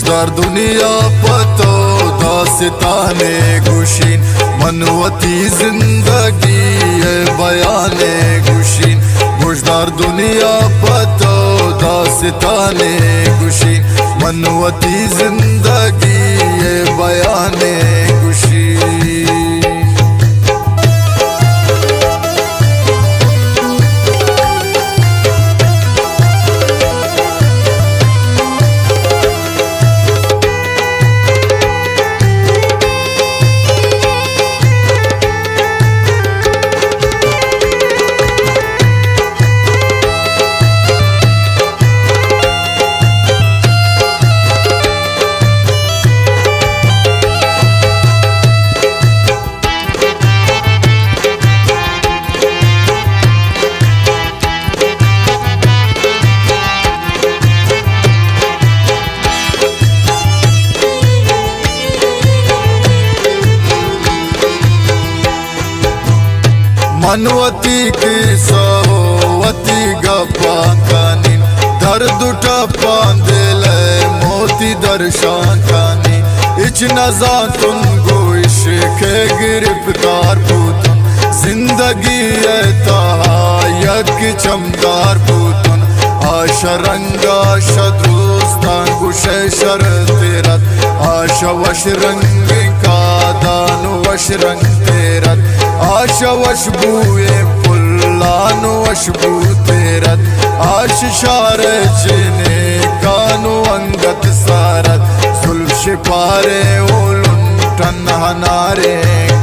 گوشدار دنیا پتو داستانے گوشین منوتی زندگی بیانے گوشین گوشدار دنیا پتو داستانے گوشین منوتی زندگی بیانے گوشین منوتی کی سوتی گپا کانین درد ٹپان دلے موتی درشان کانین اچ نزان تن گوش کے گرفتار پوتن زندگی ایتا یک چمدار پوتن آشا رنگ آشا دوستان گوش شر تیرت آشا وش رنگ کا دان وش رنگ تیرت آشا وش بوئے پلان وش بو تیرت آش شار چینے کانو انگت سارت ظلم شپارے اولن تنہنارے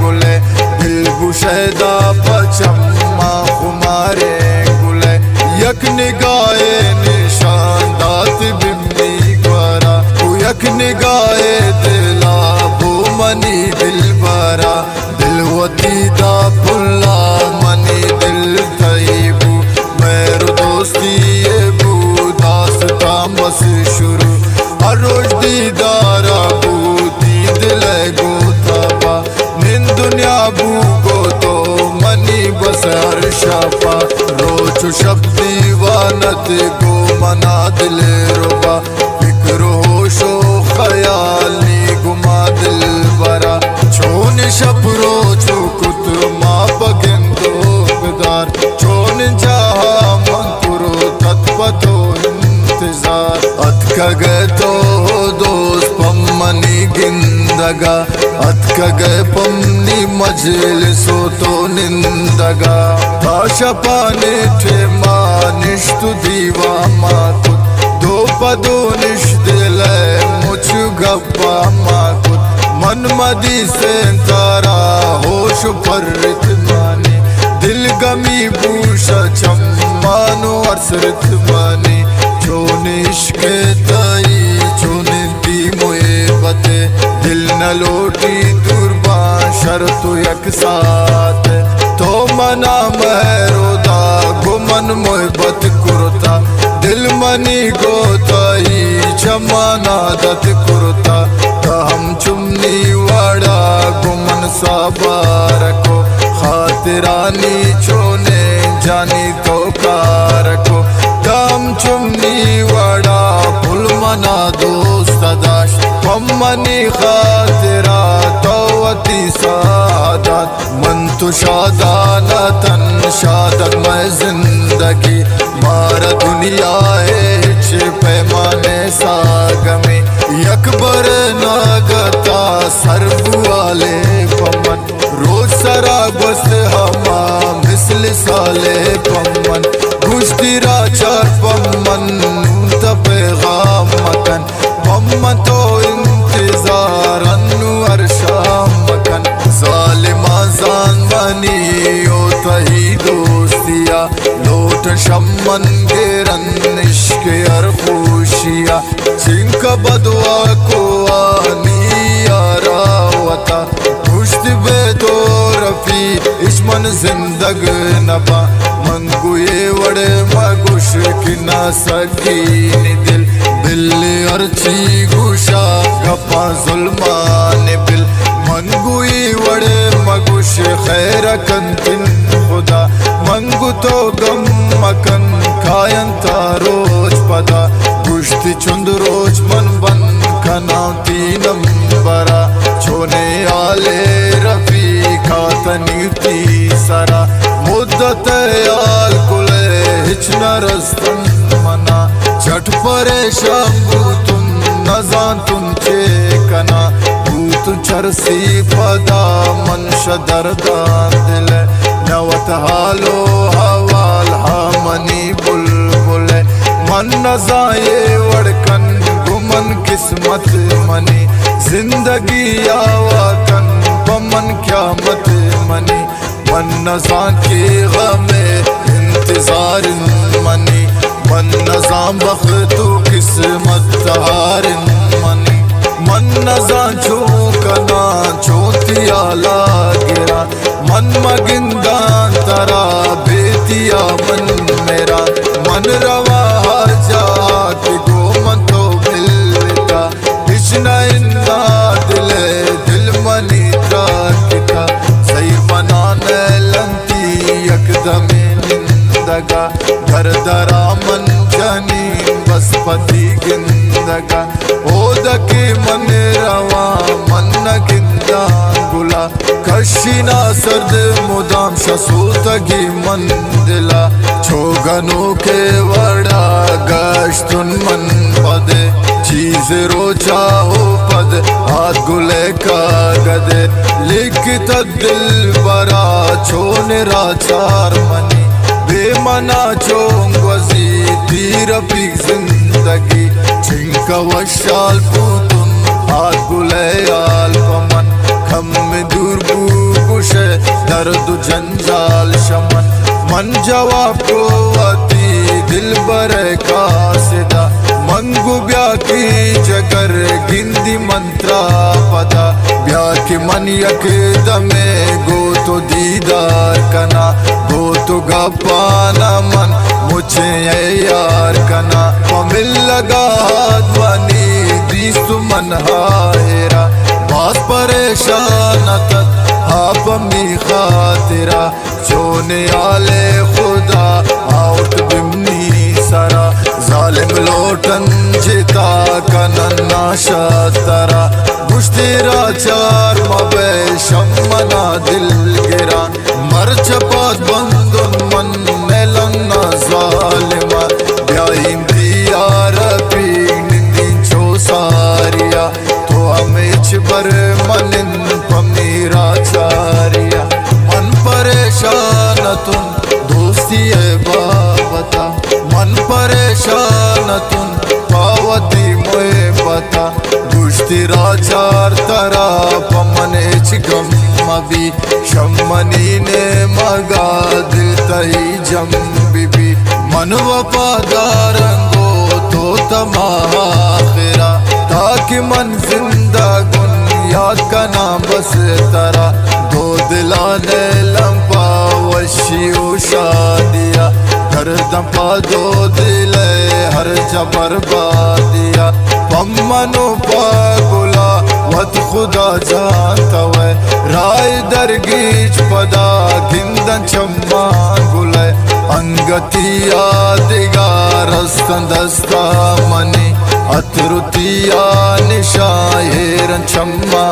گلے دل گشیدہ پچما خمارے گلے یک نگاہ نشان دات بمنی گوارا یک نگاہ دلا بو منی دل بارا دل وتی دا پلا منی دل طیبو میرو دوستی بو داستان بس شروع ہر روز دیدارا بو دی دل گو تابا من دنیا بو گو تو منی بس ہر شاپا روچ شب دیوانت گو منا دل روبا فکر ہوش و خیال نی گما دل برا چون شب روچو کت ما بگندو بدار چون جہاں من کرو تطبتو انتظار اتکا گئے تو دوست پم منی گندگا اتکا گئے پمنی مجلسو تو نندگا تاشا پانے ٹھے مانشتو دیوا ماتت دو پدو نش دلے مچ گپا ماتت من مدی سے تارا ہوش پرت مانی دل گمی بوشا چمانو عرصرت مانی چون عشق تائی چون دی محبت دل نہ لوٹی دربان شرط یک ساتھ تو منا مہرو دا گو من محبت کرتا دل منی گو تائی چمانا دت کرتا ہم چمنی واڑا گمن سابارکو خاطرانی چونے جانی تو کارکو دام چمنی واڑا پل منا دوست داشت پمنی خاطرہ توتی سعادت من تو شادانتن شادت میں زندگی مارا دنیا ہے چھ پیمانے ساگمی یکبر ناگتا سربو والے پمن روز سرا گوست ہما مثل سالے پمن گوشتی را چار پمن تا پیغام مکن پمن تو انتظار انو ارشام مکن ظالمان زان منی او تہی دوستیا لوٹ شمن گرن عشق ارخوشیا چنک بدوا کو آنی آراوتا گوشت بے تو رفی اشمن زندگ نبا منگوئے وڑے مگوش کی نا سکین دل بلی ارچی گوشا گپا ظلمان بل منگوئی وڑے مگوش خیر کنتن خدا منگو تو گم مکن کائن تا روج پدا گوشتی چند روج من بن کناتی نمبرا چھونے آلے رفیقا تنیتی سرا مدت آل کلے ہچ نرستن منا چٹ پریشان بوتن نزان تن چے کنا بوتن چرسی پدا منش دردان دلے نوت حالو حوال ہامنی بلبلے من نزائے وڑکن گمن قسمت منی زندگی آواکن پمن قیامت منی من نزان کی غم انتظار منی من نزان بختو قسمت تہار منی من نزان چوکنا چوتی آلا گرا من مگندان ترا بیتیا من میرا من روا جات گو من تو ملتا بچنا انا دل منی تراکتا سیر بنانے لنتی یکدم نندگا گھر درا من جنین بس پتی گندگا اودکی من روا من گندان گلا کشینا سرد مدام شسوتگی من دلا چھوگنو کے وڑا گشتن من پدے چیز رو چاہو پد ہاتھ گلے کا گدے لکھتا دل برا چھونے را چار منی بے منا چونگ وزی تیر پیک زندگی چھنکا وشال پوتن ہاتھ گلے آل پمن کھم میں دور بو کشے درد جنجال شمن من جواب کو آتی دل برے کاسدہ منگو بیا کی جگر گندی منترا پدا بیا کی من یک دمے گو تو دیدار کنا گو تو گپانا من مجھے یار کنا پمل لگا دوانی دیست من ہائرہ باس پریشانتت آپ می خاطرہ چونے آلے خدا آؤٹ بمنی سرا ظالم لوٹن جتا کنن ناشا ترا گشتی را چار مبے شمنا دل گرا مرچ پات بندن من نیلن ظالمہ بیائیم دیار پیگ نندین چو ساریا تو ہمیچ بر منن پمیرا چاریا من پریشانتن دوستی بابتا من پریشانتن پاوتی موئے بتا گشتی را چار ترا پمنچ گم مبی شمنی نے مگا دل تہی جم بی بی من وفادارنگو تو تمہا آخرہ تاکہ من زندہ گن یاد کنا بس ترا دو دلانے لمپا وشی و شادیا کردم پا دو دلے ہر جا بربادیا پمنو پا گلا ود خدا جانتا وے رائے درگیچ پدا گندن چمان گلے انگتیا دگار استن دستا منی اترتیا نشائرن چما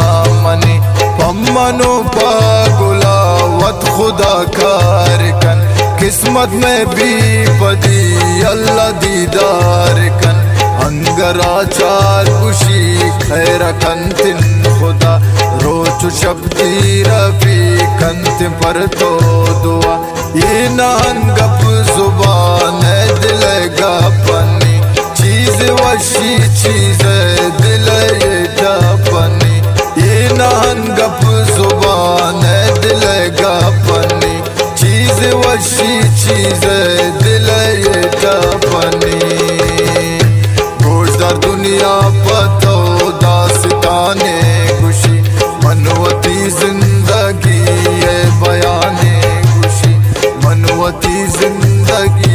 منی پمنو پا گلا ود خدا کارکن قسمت میں بھی پدی اللہ دیدار کن انگرا چار خوشی خیر کنتن خدا روچ شب دی رفی کنتن پر تو دعا یہ نان گپ زبان دل گپنی چیز وشی چیز دل گپنی یہ نان گپ زبان دل گپنی چیز وشی چیز دل گپنی گوشت در دنیا پتو داستانے خوشی منوتی زندگی بیانے خوشی منوتی زندگی